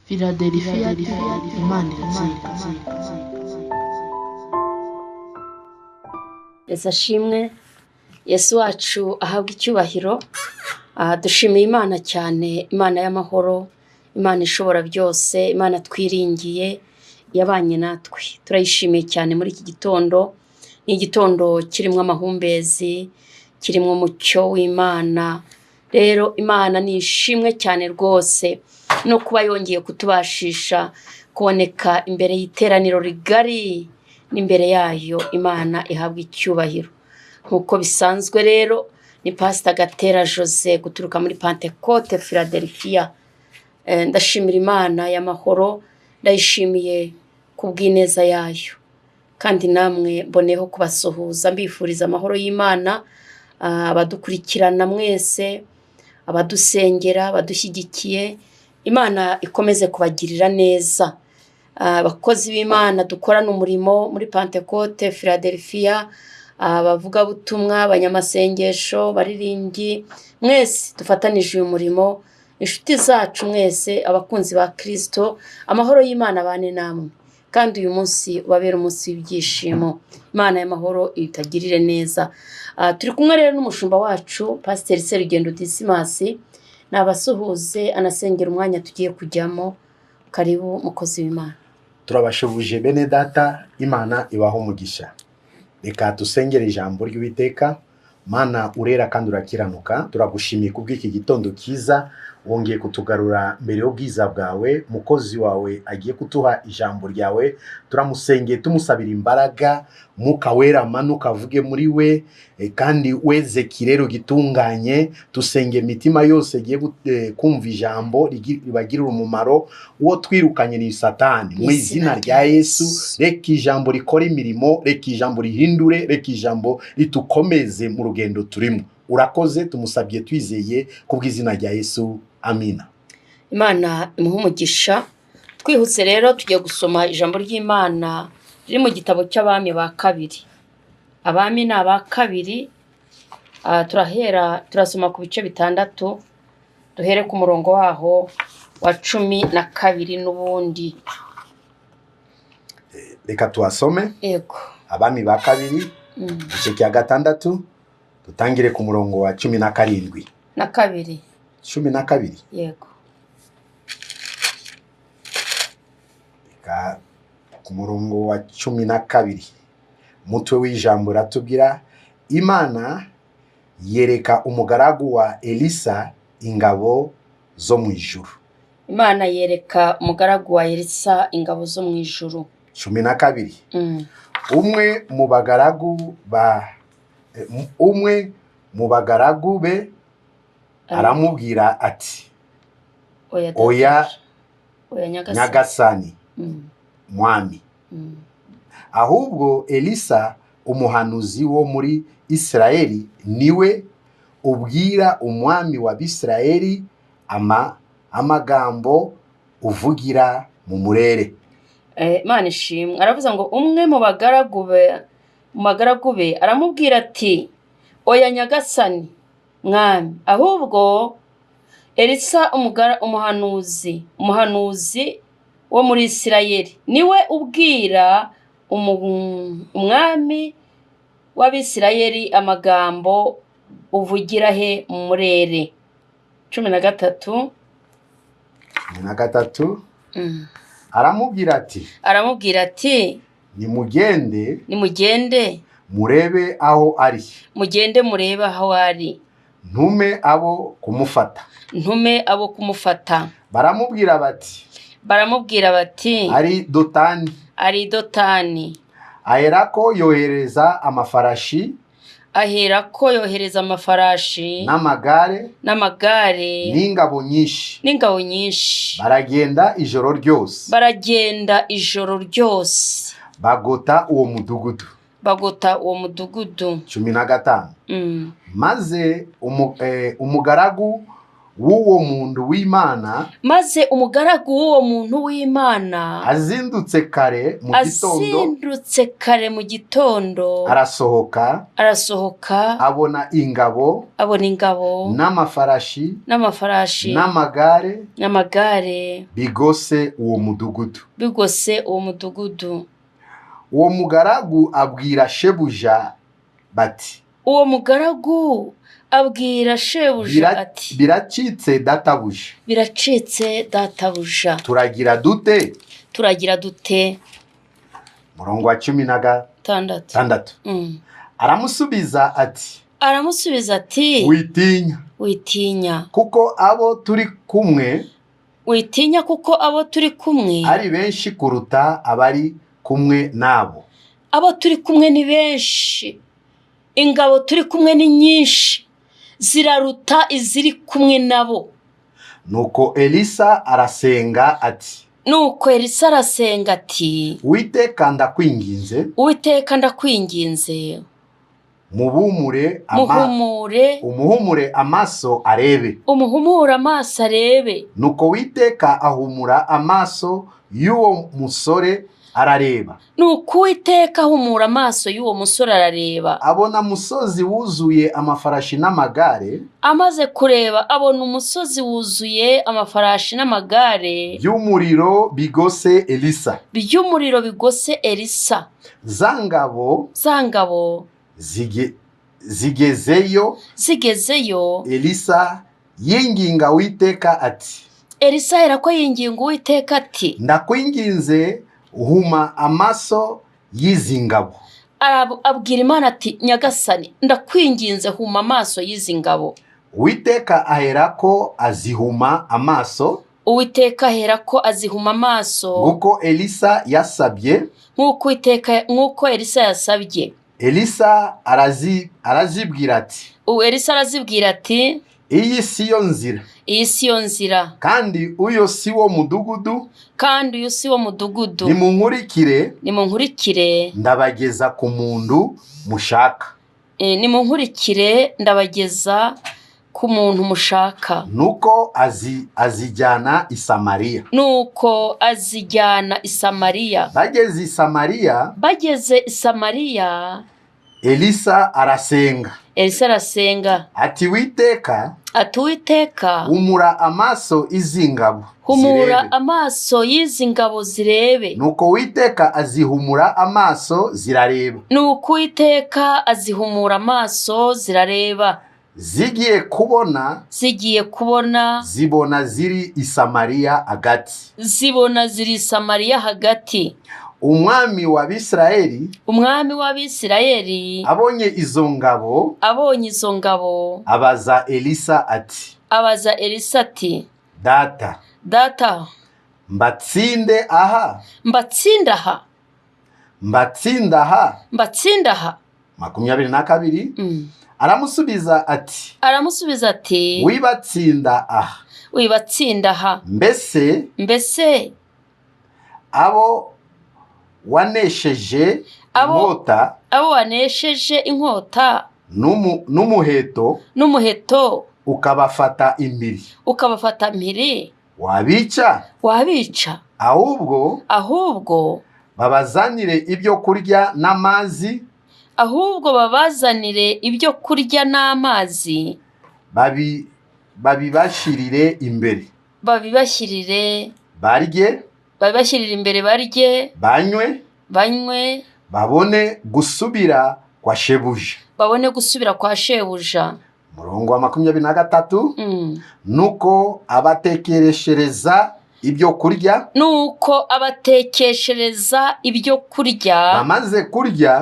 Philadelphia Imana iratsinda. Yesu ashimwe, Yesu wacu ahabwa icyubahiro. Dushimiye Imana cyane, Imana y'amahoro, Imana ishobora byose, Imana twiringiye yabanye natwe. Turayishimiye cyane muri iki gitondo. Ni igitondo kirimo amahumbezi, kirimo umucyo w'Imana. Rero Imana ni ishimwe cyane rwose no kuba yongeye kutubashisha kuboneka imbere y'iteraniro rigari. N'imbere yayo Imana ihabwa icyubahiro. Nkuko bisanzwe rero ni Pastor Gatera Jose guturuka muri Pentecote Philadelphia. Ndashimira Imana y'amahoro, ndayishimiye kubw'ineza yayo. Kandi namwe mboneho kubasuhuza mbifuriza amahoro y'Imana, abadukurikirana mwese, abadusengera, abadushyigikiye. Imana ikomeze kubagirira neza. Abakozi b'Imana dukorana umurimo muri Pentecote Philadelphia, abavuga butumwa, abanyamasengesho, baririmbyi, mwese dufatanije uyu murimo, inshuti zacu mwese, abakunzi ba Kristo, amahoro y'Imana bane namwe. Kandi uyu munsi ubabera umunsi w'ibyishimo. Imana y'amahoro itagirire neza. Turi kumwe rero n'umushumba wacu Pastor Serugendo Dismas, nabasuhuze anasengera umwanya tugiye kujyamo. Karibu mukozi w'Imana. Turabashubuje bene data, Imana ibaho umugisha. Reka dusengere ijambo ry'Uwiteka. Mana urera kandi urakiranuka, turagushimiye kubw'iki gitondo cyiza wongeye kutugarura mbere y'ubwiza bwawe. Mukozi wawe agiye kutuha ijambo ryawe, turamusengeye tumusabira imbaraga, Mwuka wera manuka avuge muri we, kandi weze kirero gitunganye. Tusenge imitima yose igiye kumva ijambo ribagirira umumaro. Uwo twirukanye ni Satani mu izina rya Yesu. Reka ijambo rikora imirimo, reka ijambo rihindure, reka ijambo ritukomeze mu rugendo turimo. Urakoze, tumusabye twizeye kubw'izina rya Yesu. Amina. Imana imuhe umugisha. Twihutse rero tugiye gusoma ijambo ry'Imana riri mu gitabo cy'Abami ba kabiri. Abami ni aba kabiri. Turasoma ku bice bitandatu. Duhere ku murongo waho wa 12 n'ubundi. Reka tuasome. Yego. Abami ba kabiri, igice cya gatandatu, dutangire ku murongo wa 12. Na kabiri. 12. Yego. Reka ku murongo wa 12. Mutwe w'ijambo ratubwira, Imana yereka umugaragu wa Elisa ingabo zo mu ijuru. Imana yereka umugaragu wa Elisa ingabo zo mu ijuru. 12. Umwe mu bagaragu be aramubwira ati, oya nyagasani mwami. Ahubwo Elisa umuhanuzi wo muri Israeli niwe ubwira umwami wa Bisirayeli amagambo uvugira mu murere. Imana ishimwe. Aravuze ngo umwe mu bagaragu be aramubwira ati, oya nyagasani mwami. Ahubwo Elisa umuhanuzi wo muri Israeli niwe ubwira umwami w'Abisirayeli amagambo uvugira he mu murere. 13. Aramubwira ati nimugende murebe aho ari. Mugende murebe aho ari. Ntume abo kumufata. Baramubwira bati ari Dotani. Aherako yohereza amafarashi n'amagare n'ingabo nyinshi. Baragenda ijoro ryose. Bagota uwo mudugudu. 15. Maze umugaragu w'uwo muntu w'Imana maze umugaragu w'uwo muntu w'Imana azindutse kare mu gitondo arasohoka abona ingabo n'amafarashi n'amagare bigose uwo mudugudu. Uwo mugaragu abwira shebuja bati, biracitse databuja, turagira dute? Murongo wa 16. Aramusubiza ati, witinya kuko abo turi kumwe ari benshi kuruta abari kumwe nabo. Abo turi kumwe ni benshi, ingabo turi kumwe ni nyinshi, ziraruta iziri kumwe nabo. Nuko Elisa arasenga ati, Uwiteka ndakwinginze, umuhumure amaso arebe. Nuko Uwiteka ahumura amaso y'uwo musore arareba. Abona umusozi wuzuye amafarashi n'amagare. Amaze kureba abona umusozi wuzuye amafarashi n'amagare by'umuriro bigose Elisa. Zangabo zigezeyo. Elisa yinginga Uwiteka ati, ndakwinginze huma amaso y'izi ngabo. Abwira Imana ati, Nyagasani ndakwinginze huma amaso y'izi ngabo. Uwiteka aherako azihuma amaso. Nguko Elisa yasabye. Nk'uko Elisa yasabye. Elisa arazibwira ati, iyi siyo nzira. Kandi uyo si wo mudugudu. Nimunkurikire ndabageza ku muntu mushaka. Nuko azijyana i Samariya. Bageze i Samariya, Elisa arasenga. Ati, Uwiteka humura amaso y'izi ngabo zirebe. Nuko Uwiteka azihumura amaso zirareba. Zigiye kubona zibona ziri i Samariya hagati. Umwami w'Abisirayeli abonye izo ngabo abaza Elisa ati, Data, mbatsinde aha. 22. Aramusubiza ati, wibatsinda aha. Mbese abo wanesheje inkota n'umuheto ukabafata impiri wabica. Ahubwo babazanire ibyo kurya n'amazi. Babibashirire imbere. Barye. Banywe. Babone gusubira kwa shebuja. Murongo wa 23. Nuko abatekereshereza ibyo kurya. Bamaze kurya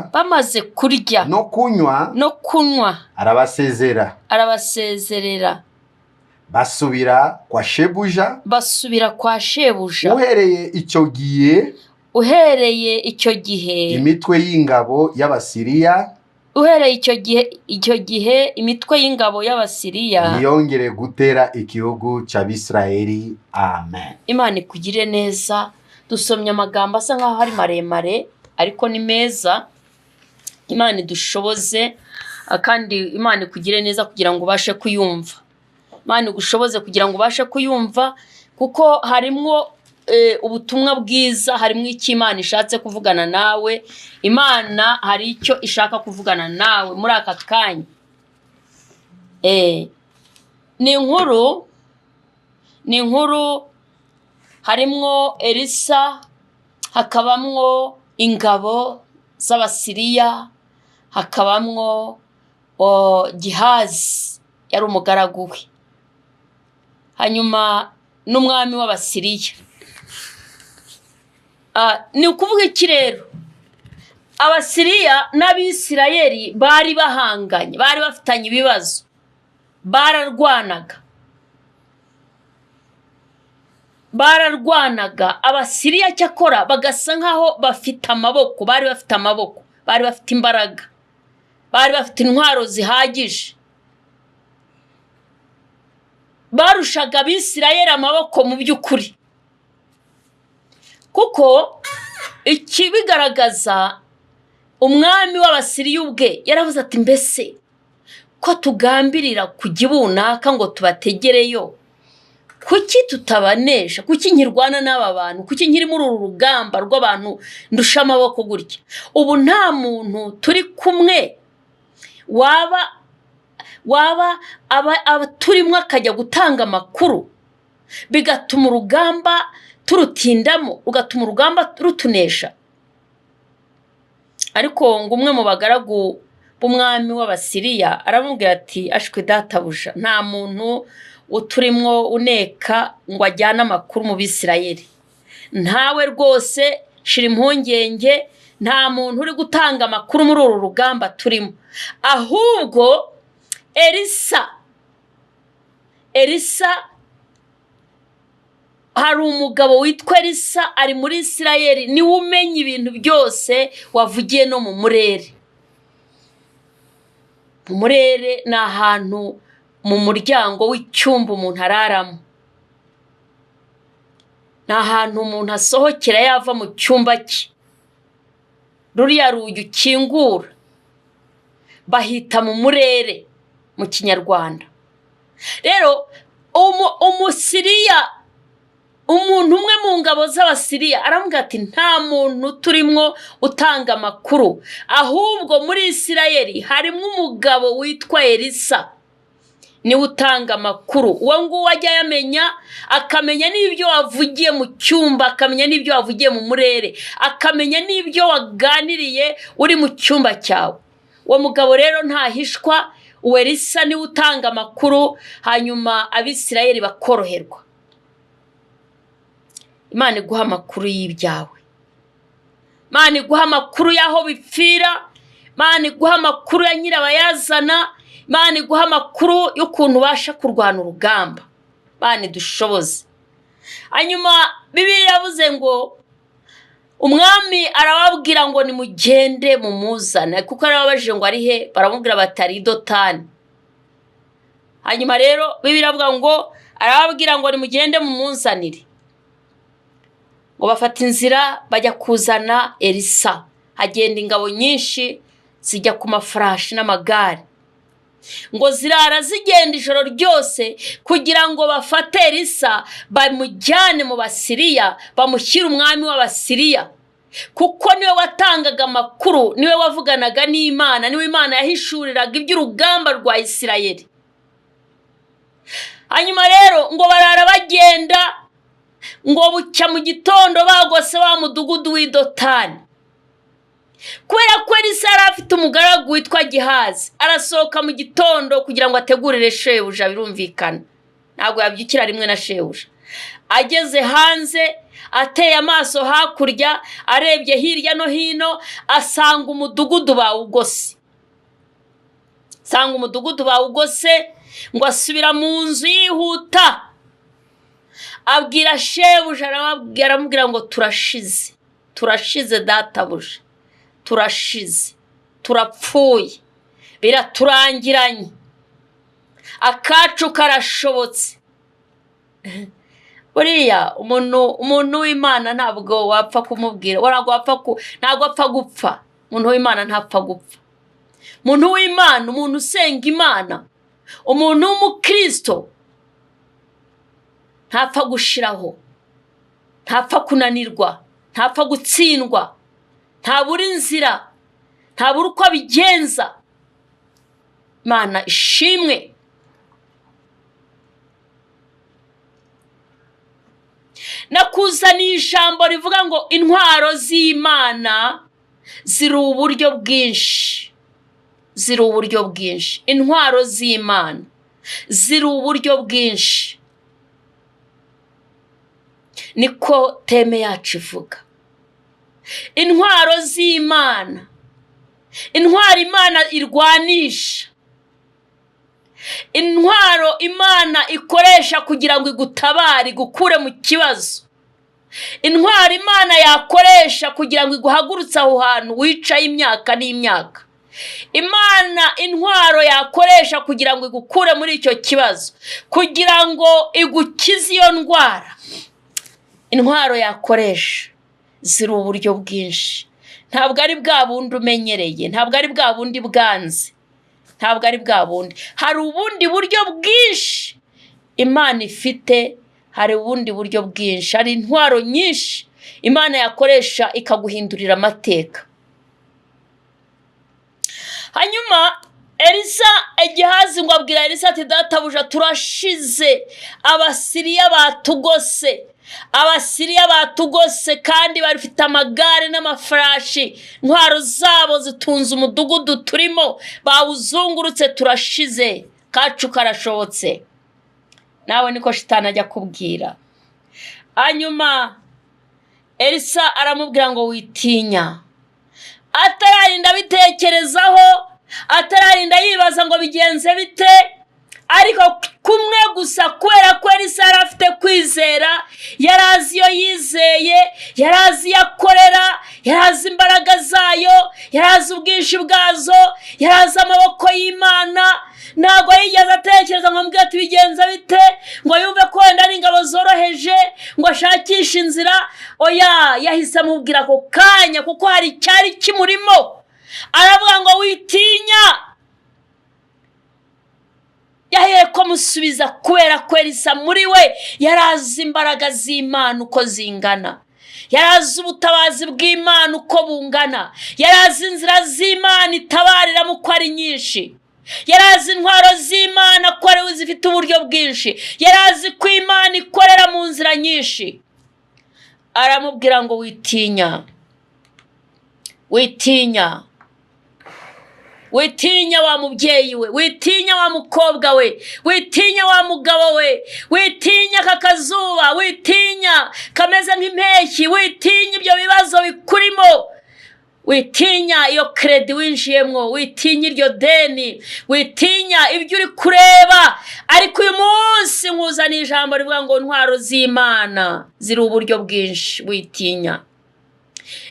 no kunywa. Arabasezerera. Basubira kwa shebuja. Uhereye icyo gihe imitwe y'ingabo y'Abasiriya ntiyongere gutera igihugu cy'Abisirayeli. Amen. Imana ikugire neza. Dusomye amagambo asa nkaho ari maremare ariko ni meza. Imana idushoboze kandi Imana ikugire neza kugira ngo ubashe kuyumva. Imana igushoboze kugira ngo ubashe kuyumva, kuko harimo ubutumwa bwiza, harimo icyo Imana ishatse kuvugana nawe. Imana hari icyo ishaka kuvugana nawe muri aka kanya. Ni inkuru harimo Elisa, hakabamwo ingabo z'Abasiriya, hakabamwo Gihazi yari umugaragu we, hanyuma n'umwami w'Abasiriya. Ni ukuvuga iki rero? Abasiriya n'Abisirayeli bari bahanganye, bari bafitanye ibibazo, bararwanaga. Abasiriya cyakora bagasa nkaho bafite amaboko, bari bafite amaboko, bari bafite imbaraga, bari bafite intwaro zihagije, barushaga Abisirayeli amaboko mu by'ukuri. Kuko ikibigaragaza, umwami w'Abasiriya ubwe yaravuze ati, mbese ko tugambirira kujya ibunaka ngo tubategereyo, kuki tutabanesha? Kuki nkirwana n'aba bantu? Kuki nkiri muri uru rugamba rw'abantu ndusha amaboko gutya? Ubu nta muntu turi kumwe waba turimo akajya gutanga amakuru, bigatuma urugamba turutindamo, ugatuma urugamba rutunesha. Ariko ngo umwe mu bagaragu b'umwami w'Abasiriya aramubwira ati, ashwe databuja, nta muntu uturimo uneka ngo ajyane amakuru mu Bisirayeli. Ntawe rwose, shira impungenge, nta muntu uri gutanga amakuru muri uru rugamba turimo. Ahubwo Elisa, hari umugabo witwa Elisa, ari muri Isirayeli, niwe umenya ibintu byose wavugiye no mu murere. Mu murere ni ahantu mu muryango w'icyumba umuntu araramo, ni ahantu umuntu asohokera yava mu cyumba cye, ruriya rugi ukingura bahita mu murere mu Kinyarwanda. Rero Umusiriya, umuntu umwe mu ngabo z'Abasiriya aramubwira ati, nta muntu turimo utanga amakuru, ahubwo muri Isirayeli harimo umugabo witwa Elisa, niwe utanga amakuru. Uwo nguwo ajya yamenya, akamenya n'ibyo wavugiye mu cyumba, akamenya n'ibyo wavugiye mu murere, akamenya n'ibyo waganiriye uri mu cyumba cyawe. Uwo mugabo rero ntahishwa, uwo Elisa niwe utanga amakuru, hanyuma Abisirayeli bakoroherwa. Imana iguha amakuru y'ibyawe, Imana iguha amakuru y'aho bipfira, Imana iguha amakuru ya nyirabayazana, Imana iguha amakuru y'ukuntu ubasha kurwana urugamba. Imana idushoboze. Hanyuma Bibiliya yavuze ngo umwami arababwira ngo nimugende mumuzane, kuko arababajije ngo ari he, baramubwira batari Dotani. Hanyuma rero Bibiliya avuga ngo arababwira ngo nimugende mumuzanire, ngo bafata inzira bajya kuzana Elisa. Hagenda ingabo nyinshi zijya ku mafarashi n'amagare, ngo zirara zigenda ijoro ryose kugira ngo bafate Elisa bamujyane mu Basiriya, bamushyire umwami w'Abasiriya, kuko niwe watangaga amakuru, niwe wavuganaga n'Imana, niwe Imana yahishuriraga iby'urugamba rwa Isirayeli. Hanyuma rero ngo barara bagenda, ngo bucya mu gitondo bagose wa mudugudu w'Idotani. Kubera ko Elisa yari afite umugaragu witwa Gihazi, arasohoka mu gitondo kugira ngo ategurire shebuja. Birumvikana ntabwo yabyukira rimwe na shebuja. Ageze hanze, ateye amaso hakurya, arebye hirya no hino, asanga umudugudu bawugose. Ngo asubira mu nzu yihuta, abwira shebuja, aramubwira ngo turashize databuja, turashize, turapfuye, biraturangiranye, akacu karashobotse. Buriya umuntu w'Imana ntabwo wapfa kumubwira, ntabwo apfa gupfa. Umuntu w'Imana ntapfa gupfa. Umuntu w'Imana, umuntu usenga Imana, umuntu w'umukristo ntapfa gushiraho, ntapfa kunanirwa, ntapfa gutsindwa, ntabura inzira, ntabura uko abigenza. Imana ishimwe. Nakuzaniye ijambo rivuga ngo intwaro z'Imana ziri uburyo bwinshi, ziri uburyo bwinshi. Intwaro z'Imana ziri uburyo bwinshi, niko teme yacu ivuga. Intwaro z'Imana, intwaro Imana irwanisha, intwaro Imana ikoresha kugira ngo igutabare, igukure mu kibazo, intwaro Imana yakoresha kugira ngo iguhagurutse aho hantu wicaye imyaka n'imyaka, Imana intwaro yakoresha kugira ngo igukure muri icyo kibazo, kugira ngo igukize iyo ndwara. Intwaro yakoresha ziri uburyo bwinshi, ntabwo ari bwa bundi umenyereye, ntabwo ari bwa bundi bwanze, ntabwo ari bwa bundi. Hari ubundi buryo bwinshi Imana ifite, hari ubundi buryo bwinshi, hari intwaro nyinshi Imana yakoresha ikaguhindurira amateka. Hanyuma Elisa Gehazi ngo abwira Elisa ati databuja turashize, Abasiriya batugose, Abasiriya batugose kandi barifite amagare n'amafarashi, intwaro zabo zitunze umudugudu turimo, bawuzungurutse, turashize, kacu karashobotse. Nawe niko shitani ajya kubwira. Hanyuma Elisa aramubwira ngo witinya, atararinda bitekerezaho, atararinda yibaza ngo bigenze bite, ariko kumwe gusa kubera ko Elisa yari afite kwizera, yarazi iyo yizeye, yarazi yakorera, yarazi imbaraga zayo, yarazi ubwinshi bwazo, yarazi amaboko y'Imana. Ntabwo yigeze atekereza ngo mbwira ati bigenze bite, ngo yumve ko wenda ari ingabo zoroheje, ngo ashakishe inzira. Oya, yahise amubwira ako kanya kuko hari icyari kimurimo. Aravuga ngo witinya. Yahiye ko musubiza kubera ko Elisa muri we yarazi imbaraga z'Imana uko zingana, yarazi ubutabazi bw'Imana uko bungana, yarazi inzira z'Imana itabariramo uko ari nyinshi, yarazi intwaro z'Imana ko ari zifite uburyo bwinshi, yarazi ko Imana ikorera mu nzira nyinshi. Aramubwira ngo witinya, witinya, witinya wa mubyeyi we, witinya wa mukobwa we, witinya wa mugabo we, witinya kakazuba, witinya kameze nk'impeshyi, witinya ibyo bibazo bikurimo, witinya iyo kredi winjiyemwo, witinya iryo deni, witinya ibyo uri kureba. Ariko uyu munsi nkuzaniye ijambo rivuga ngo intwaro z'Imana ziri uburyo bwinshi, witinya.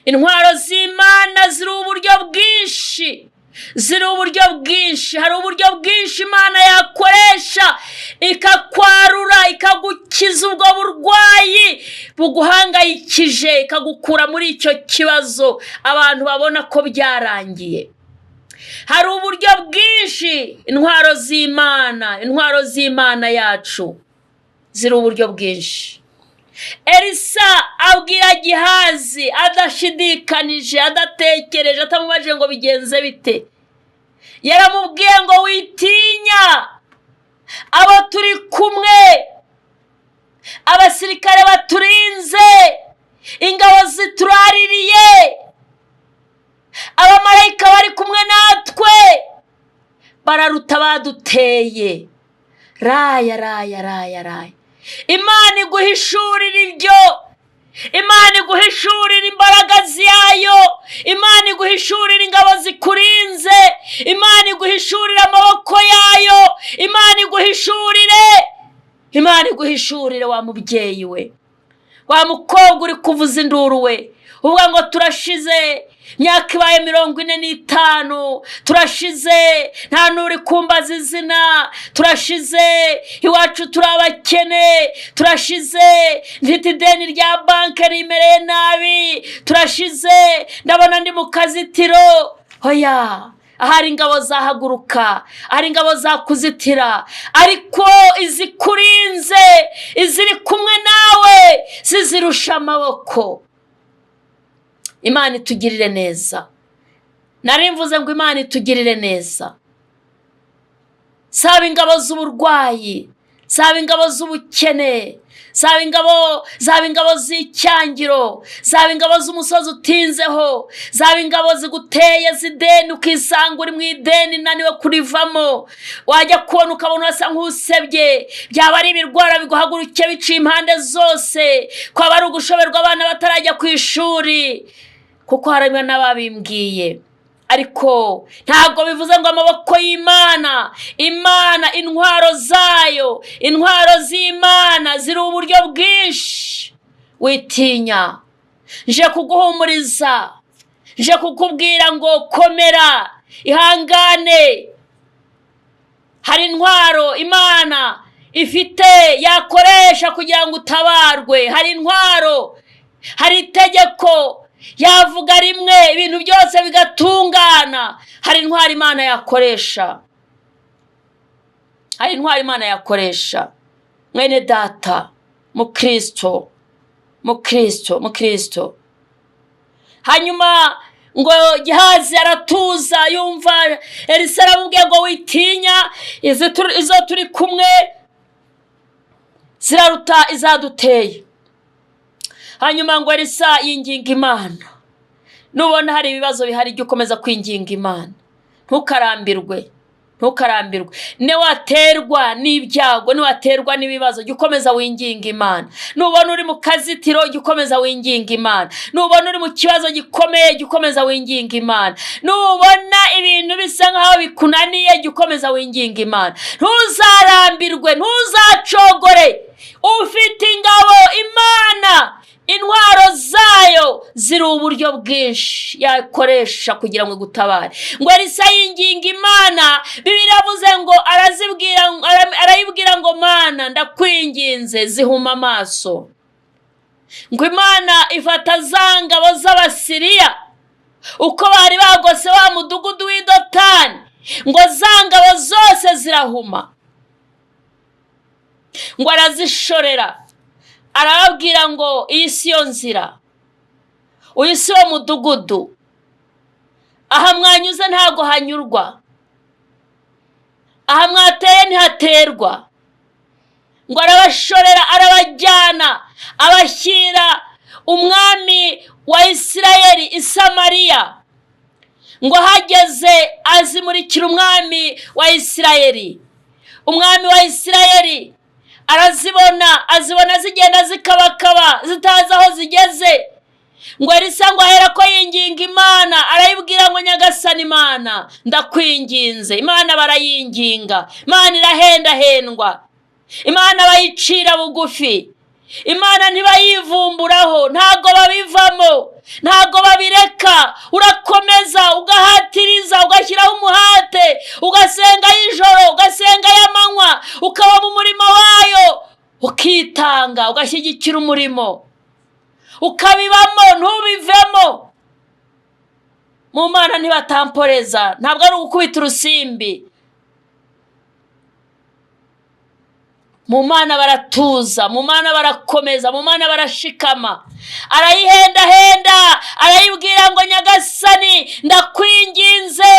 Intwaro z'Imana ziri uburyo bwinshi, ziri uburyo bwinshi. Hari uburyo bwinshi Imana yakoresha ikakwarura, ikagukiza ubwo burwayi buguhangayikije, ikagukura muri icyo kibazo abantu babona ko byarangiye. Hari uburyo bwinshi intwaro z'Imana, intwaro z'Imana yacu ziri uburyo bwinshi. Elisa abwira Gehazi adashidikanije, adatekereje, atamubajije ngo bigenze bite. Yaramubwiye ngo witinya, abo turi kumwe, abasirikare baturinze, ingabo zituraririye, abamarayika bari kumwe natwe, bararuta baduteye. Raya, raya, raya, raya. Imana iguhishurira ibyo, Imana iguhishurira imbaraga zayo, Imana iguhishurira ingabo zikurinze, Imana iguhishurira amaboko yayo, Imana iguhishurire wa mubyeyi we, wa mukobwa uri kuvuza induru we, uvuga ngo turashize, myaka ibaye 45, turashize, nta nuri kumbaza izina, turashize, iwacu turabakene, turashize, mfite ideni rya banke rimereye nabi, turashize, ndabona ndi mu kazitiro. Oya, ahari ingabo zahaguruka, ahari ingabo zakuzitira, ariko izikurinze, iziri kumwe nawe zizirusha amaboko. Imana itugirire neza. Nari mvuze ngo Imana itugirire neza. Saba ingabo z'uburwayi, saba ingabo z'ubukene, saba ingabo z'icyangiro, saba ingabo z'umusozi utinzeho, saba ingabo ziguteye zideni ukisanga uri mu ideni naniwe kurivamo, wajya kubona ukabona wasa nk'usebye, byaba ari ibirwara biguhagurukiye biciye impande zose, kwaba ari ugushoberwa abana batarajya ku ishuri, kuko harimo n'ababimbwiye. Ariko ntabwo bivuze ngo amaboko y'Imana, Imana intwaro zayo, intwaro z'Imana ziri uburyo bwinshi. Witinya, nje kuguhumuriza, nje kukubwira ngo komera, ihangane. Hari intwaro Imana ifite yakoresha kugira ngo utabarwe. Hari intwaro, hari itegeko yavuga rimwe ibintu byose bigatungana. Hari intwaro Imana yakoresha, hari intwaro Imana yakoresha. Mwene data, mukristo. Hanyuma ngo Gehazi aratuza, yumva Elisa aramubwiye ngo witinya, izo turi kumwe ziraruta izaduteye. Hanyuma ngo Elisa yinginga Imana. Nubona hari ibibazo bihari, jya ukomeza kwinginga Imana. Ntukarambirwe. Niwaterwa n'ibyago, niwaterwa n'ibibazo, jya ukomeza winginga Imana. Nubona uri mu kazitiro, jya ukomeza winginga Imana. Nubona uri mu kibazo gikomeye, jya ukomeza winginga Imana. Nubona ibintu bisa nkaho bikunaniye, jya ukomeza winginga Imana. Ntuzarambirwe, ntuzacogore. Ufite ingabo Imana, intwaro zayo ziri uburyo bwinshi yakoresha kugira ngo igutabare. Ngo Elisa yinginga Imana, Bibiliya yavuze ngo arayibwira ngo Mana ndakwinginze zihuma amaso. Ngo Imana ifata za ngabo z'Abasiriya uko bari bagose wa mudugudu w'i Dotani, ngo za ngabo zose zirahuma. Ngo arazishorera, arababwira ngo iyi si yo nzira, uyu si wo mudugudu, aha mwanyuze ntago hanyurwa, aha mwateye ntihaterwa. Ngo arabashorera, arabajyana, abashyira umwami wa Isirayeli i Samariya. Ngo hageze azimurikira umwami wa Isirayeli. Umwami wa Isirayeli azibona zigenda zikabakaba zitazi aho zigeze. Ngo Elisa ngo ahera ko yinginga Imana, arayibwira ngo Nyagasani Imana ndakwinginze. Imana barayinginga, Imana irahendahendwa, Imana bayicira bugufi, Imana ntibayivumburaho, ntago babivamo, ntago babireka. Urakomeza ugahatiriza, ugashyiraho umuhate, ugasenga y'ijoro, ugasenga y'amanywa, ukaba mu murimo wayo, ukitanga, ugashyigikira umurimo, ukabibamo, ntubivemo. Mu Mana ntibatamporeza, ntabwo ari ugukubita urusimbi. Mu Mana baratuza, mu Mana barakomeza, mu Mana barashikama. Arayihendahenda, arayibwira ngo Nyagasani ndakwinginze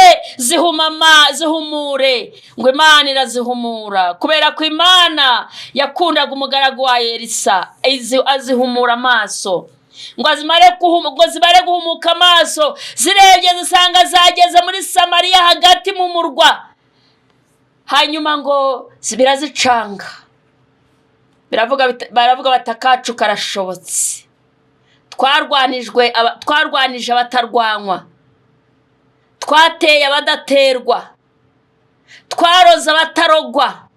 zihumure. Ngo Imana irazihumura, kubera ko Imana yakundaga umugaragu wa Elisa, azihumura amaso. Ngo zimare guhumuka amaso, zirebye zisanga zageze muri Samariya hagati mu murwa. Hanyuma ngo birazicanga, baravuga batakacu karashobotse. Twarwanije abatarwanywa, twateye abadaterwa, twaroza abatarogwa,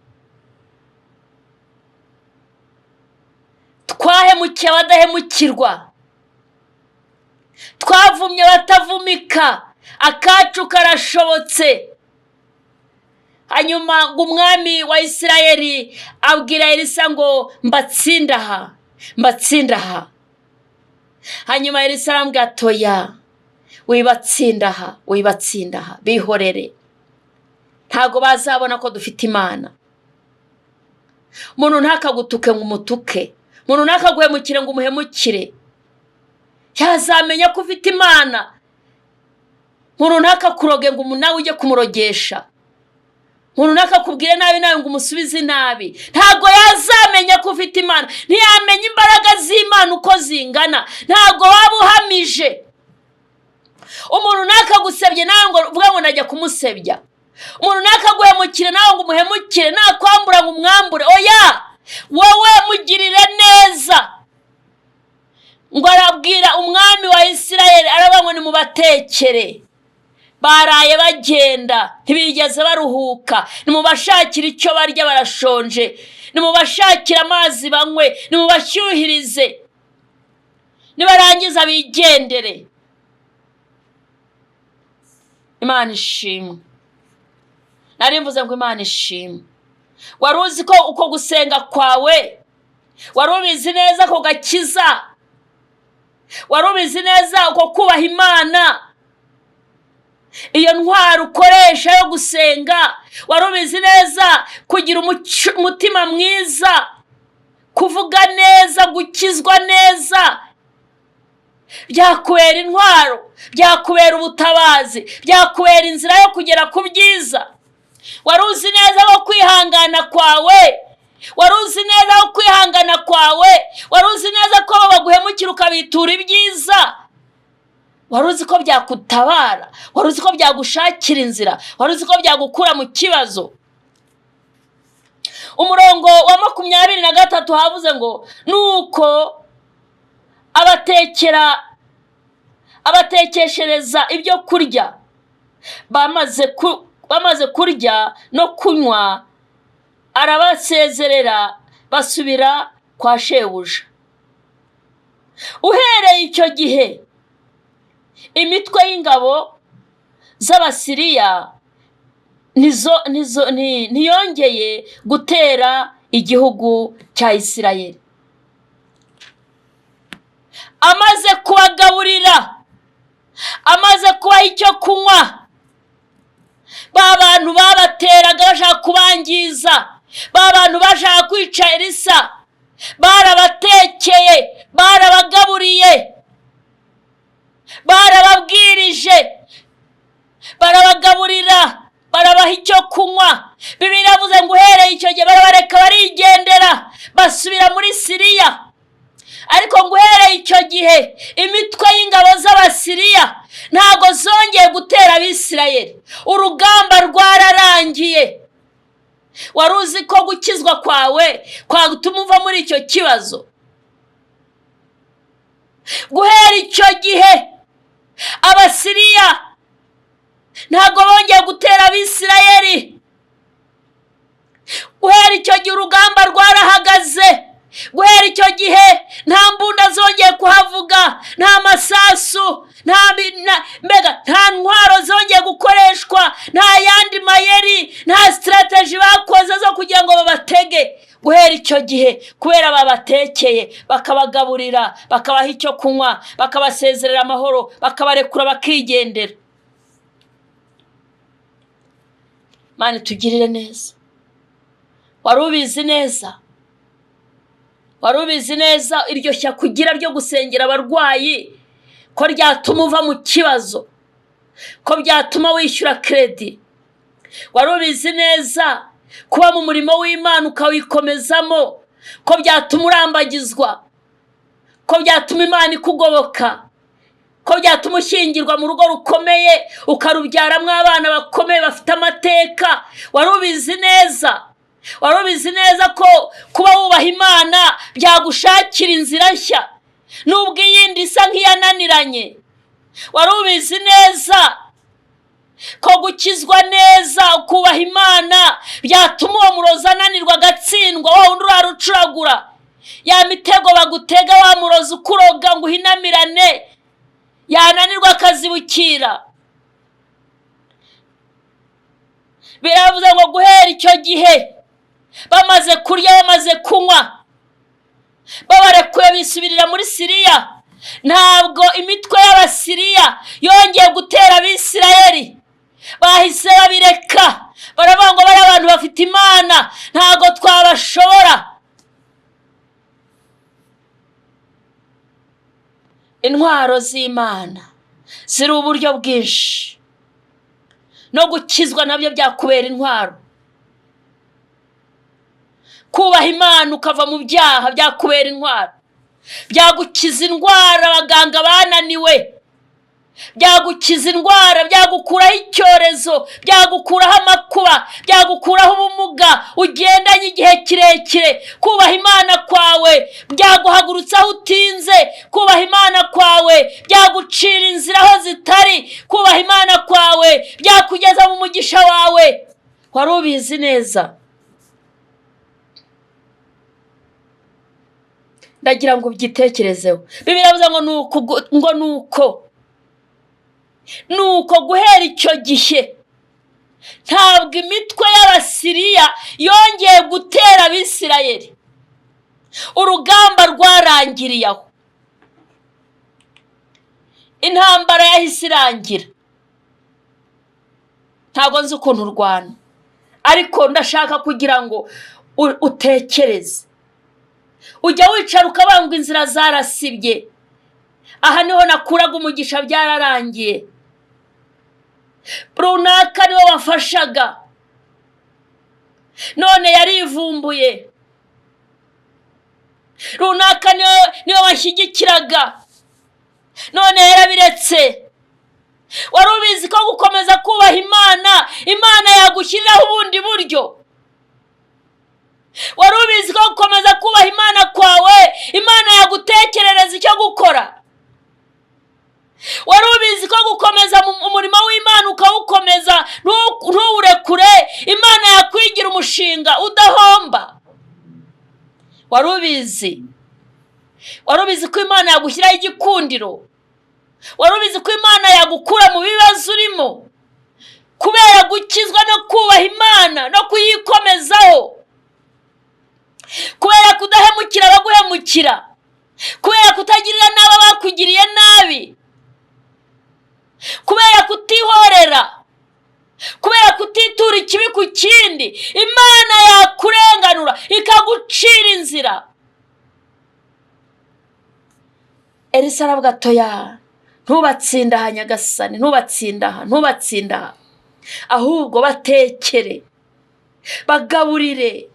twahemukiye abadahemukirwa, twavumye abatavumika, akacu karashobotse. Hanyuma ngo umwami wa Isirayeli abwira Elisa ngo mbatsinda aha. Hanyuma Elisa arambwira atoya, wibatsindaha bihorere. Ntago bazabona ko dufite Imana. Umuntu ntakagutuke ngo umutuke, umuntu ntakaguhemukire ngo umuhemukire. Yazamenya ko ufite Imana. Umuntu ntakakuroge ngo nawe ujye kumurogesha, umuntu ntakakubwire nabi nawe ngo umusubize nabi. Ntago yazamenya ko ufite Imana. Ntiyamenya imbaraga z'Imana uko zingana. Ntago waba uhamije. Umuntu ntakagusebye nawe ngo uvuga ngo najya kumusebya. Umuntu nakaguhemukire nawe ngo umuhemukire, nakwambura ngo umwambure. Oya, wowe mugirire neza. Ngo arabwira umwami wa Isirayeli, aravuga ngo nimubatekere. Baraye bagenda, ntibigeze baruhuka. Nimubashakira icyo barya, barashonje. Nimubashakira amazi banywe, nimubashyuhirize. Nibarangiza bigendere. Imana ishimwe. Nari mvuze ngo Imana ishimwe. Wari uzi ko uko gusenga kwawe, wari ubizi neza ko gakiza, wari ubizi neza uko kubaha Imana, iyo ntwaro ukoresha yo gusenga, wari ubizi neza kugira umutima mwiza, kuvuga neza, gukizwa neza, byakubera intwaro, byakubera ubutabazi, byakubera inzira yo kugera ku byiza. Wari uzi neza ko kwihangana kwawe, wari uzi neza ko kwihangana kwawe, wari uzi neza ko baguhemukira ukabitura ibyiza, wari uzi ko byakutabara, wari uzi ko byagushakira inzira, wari uzi ko byagukura mu kibazo. Umurongo wa 23 havuze ngo nuko abatekeshereza ibyo kurya, bamaze kurya no kunywa, arabasezerera basubira kwa shebuja. Uhereye icyo gihe imitwe y'ingabo z'Abasiriya ntiyongeye gutera igihugu cya Isirayeli. Amaze kubagaburira, amaze kubaha icyo kunywa, ba bantu babateraga bashaka kubangiza, ba bantu bashaka kwica Elisa, barabatekeye, barabagaburiye, barababwirije, barabagaburira, barabaha icyo kunywa. Bibiliya iravuze ngo uhereye icyo gihe barabareka barigendera, basubira muri Siriya. Ariko ngo uhereye icyo gihe imitwe y'ingabo z'Abasiriya ntago zongeye gutera Abisirayeli. Urugamba rwararangiye. Wari uzi ko gukizwa kwawe kwagutuma uva muri icyo kibazo? Guhera icyo gihe Abasiriya ntago bongeye gutera Abisirayeli. Guhera icyo gihe urugamba rwarahagaze. Guhera icyo gihe nta mbunda zongeye kuhavuga, nta masasu, nta ntwaro zongeye gukoreshwa, nta yandi mayeri, nta strategy bakoze zo kugira ngo babatege. Guhera icyo gihe kubera babatekeye, bakabagaburira, bakabaha icyo kunywa, bakabasezerera amahoro, bakabarekura bakigendera. Mana tugirire neza. Wari ubizi neza iryo shya kugira ryo gusengera abarwayi ko ryatuma uva mu kibazo, ko byatuma wishyura credit. Wari ubizi neza kuba mu murimo w'Imana ukawikomezamo ko byatuma urambagizwa, ko byatuma Imana ikugoboka, ko byatuma ushyingirwa mu rugo rukomeye, ukarubyaramo abana bakomeye bafite amateka. Wari ubizi neza ko kuba wubaha Imana byagushakira inzira nshya nubwo iyindi isa nk'iyananiranye. Wari ubizi neza ko gukizwa neza ukubaha Imana byatuma uwo murozi ananirwa agatsindwa, wowe undi urarucuragura. Ya mitego bagutega wa murozi ukuroga ngo uhinamirane, yananirwa akazibukira. Biravuze ngo guhera icyo gihe bamaze kurya, bamaze kunywa, babarekuye bisubirira muri Siriya. ntabwo imitwe y'Abasiriya yongeye gutera Abisirayeli. Bahise babireka, baravuga ngo bari abantu bafite Imana, ntabwo twabashobora. Intwaro z'Imana ziri uburyo bwinshi, no gukizwa nabyo byakubera intwaro. Kubaha Imana ukava mu byaha byakubera intwaro. Byagukiza indwara abaganga bananiwe, byagukiza indwara, byagukuraho icyorezo, byagukuraho amakuba, byagukuraho ubumuga ugendanye igihe kirekire. Kubaha Imana kwawe byaguhagurutsa aho utinze. Kubaha Imana kwawe byagucira inzira aho zitari. Kubaha Imana kwawe byakugeza mu mugisha wawe. Wari ubizi neza? Ndagira ngo ubyitekerezeho. Bibiliya iravuga ngo nuko guhera icyo gihe ntabwo imitwe y'Abasiriya yongeye gutera Abisirayeli. Urugamba rwarangiriye aho, intambara yahise irangira. Ntabwo nzi ukuntu urwana, ariko ndashaka kugira ngo utekereze. Ujya wicara ukabanga inzira zarasibye, aha niho nakuraga umugisha, byararangiye. Runaka niwe wafashaga, none yarivumbuye. Runaka niwe washyigikiraga, none yarabiretse. Wari ubizi ko gukomeza kubaha Imana yagushyiriraho ubundi buryo? Wari ubizi ko gukomeza kubaha Imana kwawe Imana yagutekerereza icyo gukora? Wari ubizi ko gukomeza umurimo w'Imana ukawukomeza ntuwurekure, Imana yakwigira umushinga udahomba? Wari ubizi ko Imana yagushyiraho igikundiro? Wari ubizi ko Imana yagukura mu bibazo urimo kubera gukizwa no kubaha Imana no kuyikomezaho? Kubera kudahemukira abaguhemukira, kubera kutagirira nabi abakugiriye nabi, kubera kutihorera, kubera kutitura ikibi ku kindi, Imana yakurenganura ikagucira inzira. Elisa aravuga atoya, ntubatsindaha Nyagasani, ntubatsindaha, ahubwo batekere, bagaburire,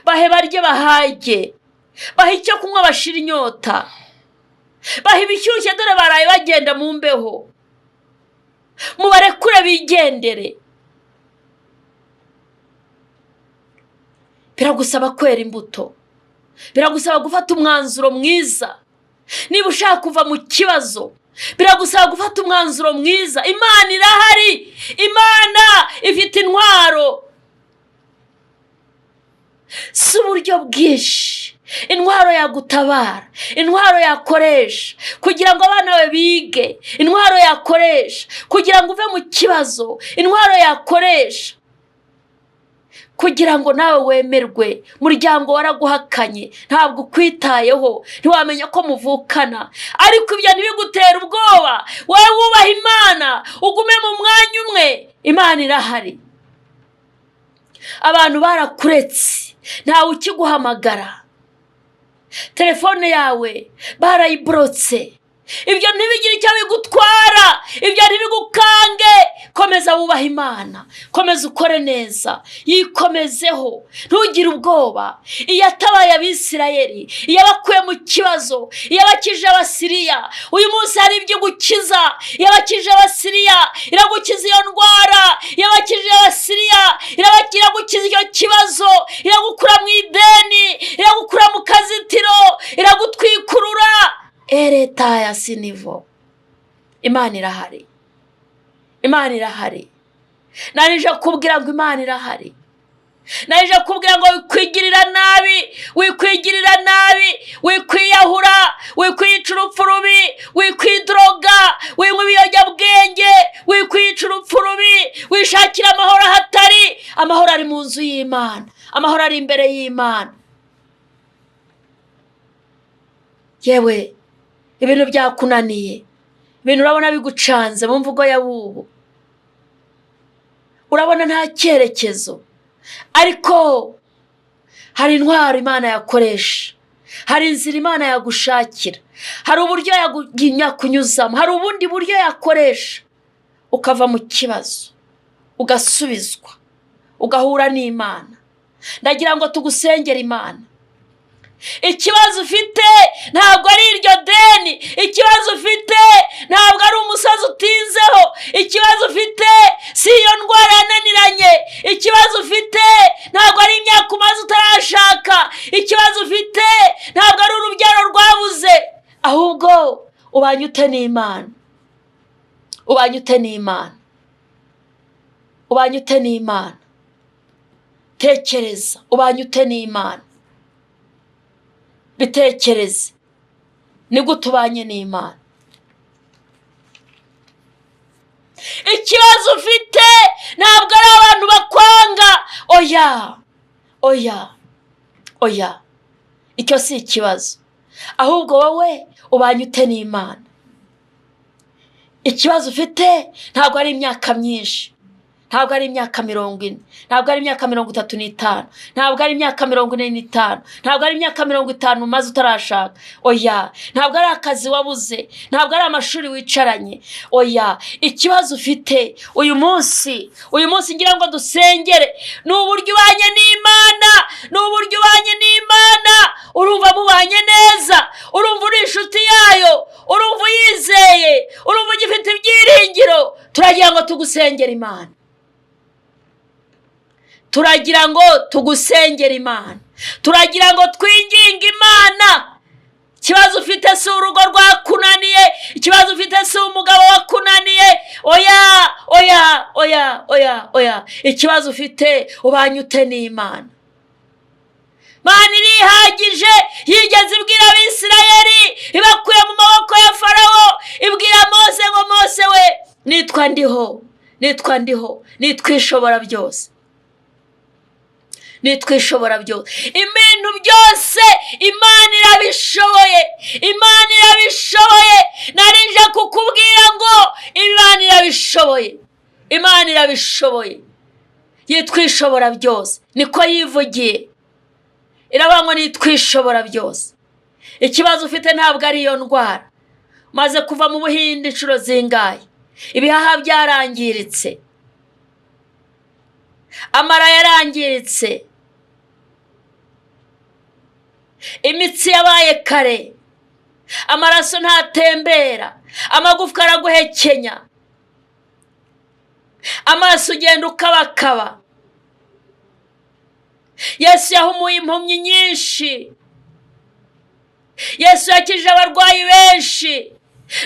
bahe barye bahage, bahe icyo kunywa bashira inyota, bahe ibishyushye dore baraye bagenda mu mbeho, mubarekure bigendere. Biragusaba kwera imbuto, biragusaba gufata umwanzuro mwiza. Niba ushaka kuva mu kibazo, biragusaba gufata umwanzuro mwiza. Imana irahari, Imana ifite intwaro. Si uburyo bwinshi intwaro yagutabara, intwaro yakoresha kugira ngo abana bawe bige, intwaro yakoresha kugira ngo uve mu kibazo, intwaro yakoresha kugira ngo nawe wemerwe. Muryango waraguhakanye, ntabwo ukwitayeho, ntiwamenya ko muvukana, ariko ibyo ntibigutera ubwoba. Wowe wubaha Imana, ugume mu mwanya umwe, Imana irahari. Abantu barakuretse, ntawe ukiguhamagara, telefone yawe barayiborotse. Ibyo ntibigire icyo bigutwara, ibyo ntibigukange. Komeza wubaha Imana, komeza ukore neza, yikomezeho, ntugire ubwoba. Iyo atabaye Abisirayeli, iyo abakuye mu kibazo, iyo abakije Abasiriya, uyu munsi hari ibyo gukiza. Iyo abakije Abasiriya iragukiza iyo ndwara, iyo abakije Abasiriya iragukiza icyo kibazo, iragukura mu ideni, iragukura mu kazitiro, iragutwikurura. Ereta ya sinivo. Imana irahari, Imana irahari. Narije kubwira ngo Imana irahari, narije kubwira ngo wikwigirira nabi, wikwiyahura, wikwica urupfu rubi, wikwidroga, winywa ibiyobyabwenge, wikwica urupfu rubi, wishakira amahoro ahatari. Amahoro ari mu nzu y'Imana, amahoro ari imbere y'Imana. Yewe ibintu byakunaniye, ibintu urabona bigucanze mu mvugo ya bubu, urabona nta cyerekezo, ariko hari intwaro Imana yakoresha, hari inzira Imana yagushakira, hari uburyo yakunyuzamo, hari ubundi buryo yakoresha ukava mu kibazo, ugasubizwa, ugahura n'Imana. Ndagira ngo tugusengere Imana. Ikibazo ufite ntabwo ari iryo deni, ikibazo ufite ntabwo ari umusazi utinzeho, ikibazo ufite si iyo ndwara yananiranye, ikibazo ufite ntabwo ari imyaka umaze utarashaka, ikibazo ufite ntabwo ari urubyaro rwabuze, ahubwo ubanye ute n'Imana, ubanye ute n'Imana, ubanye ute n'Imana. Tekereza, ubanye ute n'Imana, bitekereze ni gute ubanye n'Imana. Ikibazo ufite ntabwo ari abantu bakwanga, oya oya oya, icyo si ikibazo, ahubwo wowe ubanye ute n'Imana. Ikibazo ufite ntabwo ari imyaka myinshi, ntabwo ari imyaka 40, ntabwo ari imyaka 35, ntabwo ari imyaka 45, ntabwo ari imyaka 50 umaze utarashaka, oya, ntabwo ari akazi wabuze, ntabwo ari amashuri wicaranye, oya. Ikibazo ufite uyu munsi ngira ngo dusengere ni uburyo ubanye n'Imana, ni uburyo ubanye n'Imana. Urumva mubanye neza, urumva uri inshuti yayo, urumva uyizeye, urumva ugifite ibyiringiro. Turagira ngo tugusengere Imana, turagira ngo tugusengere Imana, turagira ngo twinginge Imana. Ikibazo ufite si urugo rwakunaniye, ikibazo ufite si umugabo wakunaniye, oya oya oya oya oya, ikibazo ufite ubanye ute n'Imana. Imana irihagije, yigeze ibwira Abisirayeli ibakuye mu maboko ya Farawo, ibwira Mose ngo Mose we, nitwa ndiho, nitwa ndiho, nitwishobora byose, nitwishobora byose. Ibintu byose Imana irabishoboye, Imana irabishoboye. Narinje kukubwira ngo Imana irabishoboye, Imana irabishoboye, yitwishobora byose, niko yivugiye. Iravuga ngo nitwishobora byose. Ikibazo ufite ntabwo ari iyo ndwara, maze kuva mu Buhinde inshuro zingahe, ibihaha byarangiritse, amara yarangiritse, imitsi yabaye kare, amaraso ntatembera, amagufwa araguhekenya, amaso ugenda ukabakaba. Yesu yahumuye impumyi nyinshi, Yesu yakije abarwayi benshi,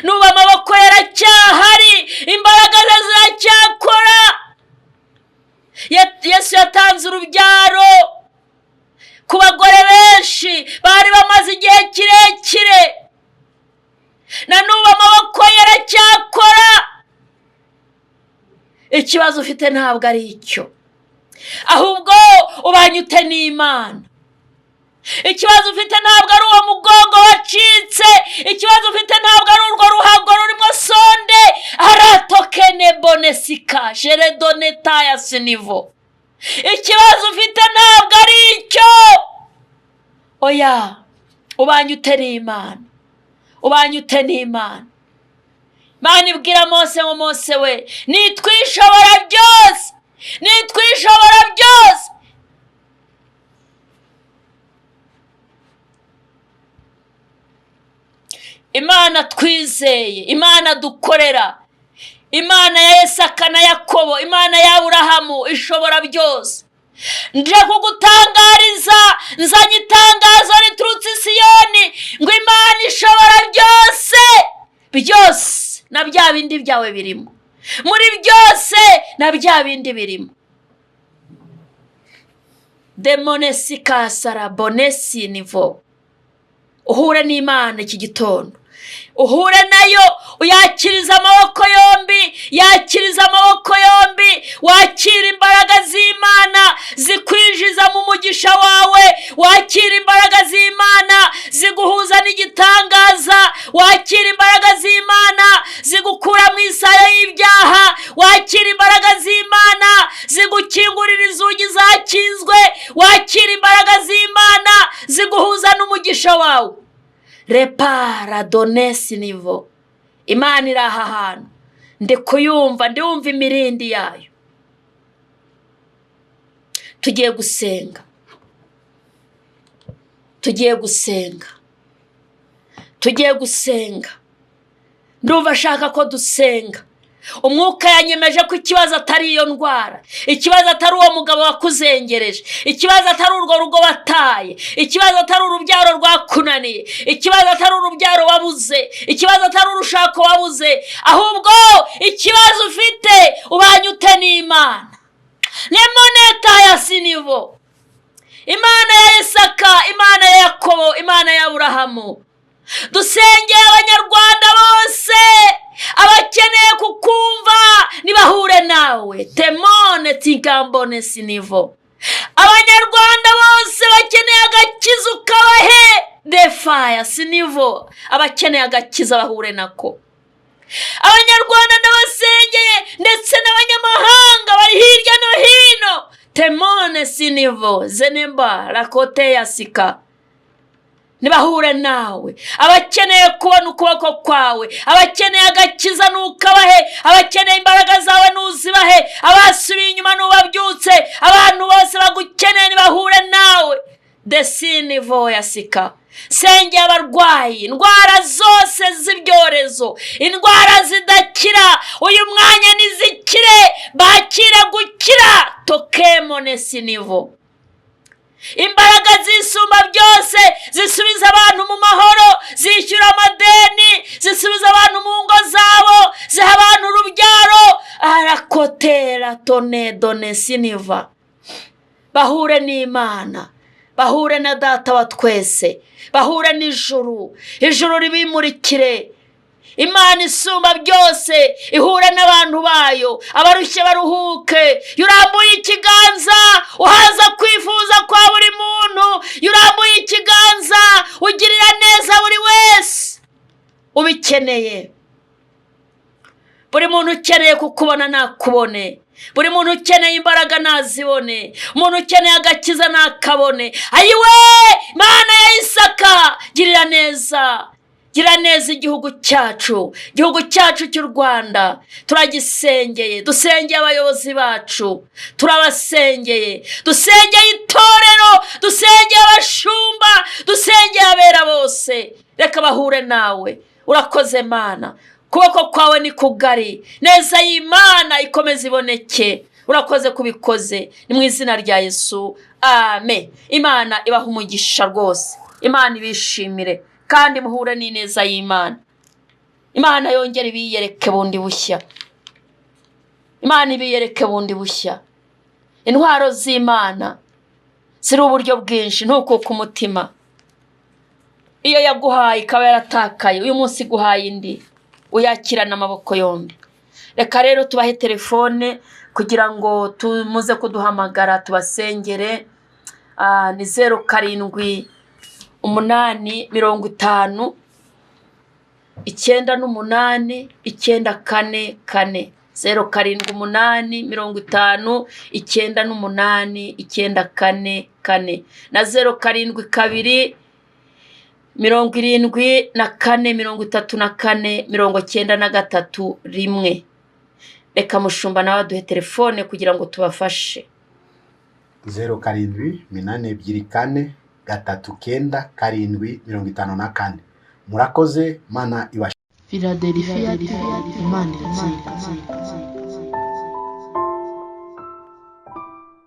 n'ubu amaboko yaracyahari, imbaraga ze ziracyakora. Yesu yatanze urubyaro ku bagore benshi bari bamaze igihe kirekire, na n'ubu amaboko yaracyakora. Ikibazo ufite ntabwo ari icyo, ahubwo ubanye ute n'Imana. Ikibazo ufite ntabwo ari uwo mugongo wacitse, ikibazo ufite ntabwo ari urwo ruhago rurimo sonde, aratokene bonesika jeredoneta ya sinivo. Ikibazo ufite ntabwo ari icyo, oya. Ubanye ute n'Imana, ubanye ute n'Imana. Imana ibwira Mose ngo Mose we, nitwishobora byose, nitwishobora byose. Imana twizeye, Imana dukorera, Imana ya Isaka na Yakobo, Imana ya Aburahamu ishobora byose. Nje kugutangariza, nzanye itangazo riturutse i Siyoni ngo Imana ishobora byose, byose na bya bindi byawe birimo, muri byose na bya bindi birimo. Demonesika sarabonesi nivo. Uhure n'Imana iki gitondo, uhure nayo, uyakiriza amaboko yombi, yakiriza amaboko yombi, wakira imbaraga z'Imana zikwinjiza mu mugisha wawe, wakira imbaraga z'Imana ziguhuza n'igitangaza, wakira imbaraga z'Imana zigukura mu isaya y'ibyaha, wakira imbaraga z'Imana zigukingurira inzugi zakinzwe, wakira imbaraga z'Imana ziguhuza n'umugisha wawe. Repara donesi nivo. Imana iri aha hantu, ndi kuyumva, ndumva imirindi yayo. Tugiye gusenga, tugiye gusenga, tugiye gusenga. Ndumva ashaka ko dusenga. Umwuka yanyemeje ko ikibazo atari iyo ndwara, ikibazo atari uwo mugabo wakuzengereje, ikibazo atari urwo rugo wataye, ikibazo atari urubyaro rwakunaniye, ikibazo atari urubyaro wabuze, ikibazo atari urushako wabuze, ahubwo ikibazo ufite ubanye ute n'Imana. Nemoneta ya sinivo, Imana ya Isaka, Imana ya Yakobo, Imana ya Aburahamu. Dusengeye abanyarwanda bose abakeneye kukumva nibahure nawe. Temone tigambone sinivo. Abanyarwanda bose bakeneye agakiza ukabahe defaya sinivo. Abakeneye agakiza bahure nako. Abanyarwanda n'abasengeye ndetse n'abanyamahanga bari hirya no hino. Temone sinivo zenemba rakote ya sika. Nibahure nawe. Abakeneye kubona ukuboko kwawe, abakeneye agakiza nukabahe, abakeneye imbaraga zawe nuzibahe, abasubiye inyuma nubabyutse, abantu bose bagukeneye nibahure nawe. Desinivo ya sika. Sengeye abarwayi, indwara zose z'ibyorezo, indwara zidakira, uyu mwanya nizikire, bakire gukira. Tokemone sinivo. Imbaraga zisumba byose zisubiza abantu mu mahoro, zishyura amadeni, zisubiza abantu mu ngo zabo, ziha abantu urubyaro. Arakotera tone done siniva. Bahure n'Imana, bahure na Data wa twese, bahure n'ijuru, ijuru ribimurikire. Imana isumba byose ihure n'abantu bayo, abarushye baruhuke. Yurambuye ikiganza uhaza kwifuza kwa buri muntu, yurambuye ikiganza ugirira neza buri wese ubikeneye. Buri muntu ukeneye kukubona nakubone, buri muntu ukeneye imbaraga nazibone, umuntu ukeneye agakiza nakabone. Ayiwe Mana ya Isaka, girira neza, gira neza igihugu cyacu cy'u Rwanda. Turagisengeye, dusengeye abayobozi bacu, turabasengeye, dusengeye itorero, dusengeye abashumba, dusengeye abera bose. Reka bahure nawe. Urakoze Mana, kuboko kwawe ni kugari, neza y'Imana ikomeze iboneke. Urakoze kubikoze, ni mu izina rya Yesu, amen. Imana ibaha umugisha rwose, Imana ibishimire kandi muhure n'ineza y'Imana. Imana yongere ibiyereke bundi bushya, Imana ibiyereke bundi bushya. Intwaro z'Imana ziri uburyo bwinshi, ntukuke umutima. Iyo yaguhaye ikaba yaratakaye, uyu munsi guhaye indi, uyakirana amaboko yombi. Reka rero tubahe telefone kugira ngo tumuze kuduhamagara tubasengere. Ni 07 8 50 98 944. 07 8 50 98 944 na 07 2 74 34 93 1. Reka mushumba nawe duhe telefone kugira ngo tubafashe. 07 824 39 754. Murakoze, Mana ibashe. Philadelphia, Imana iratsinda.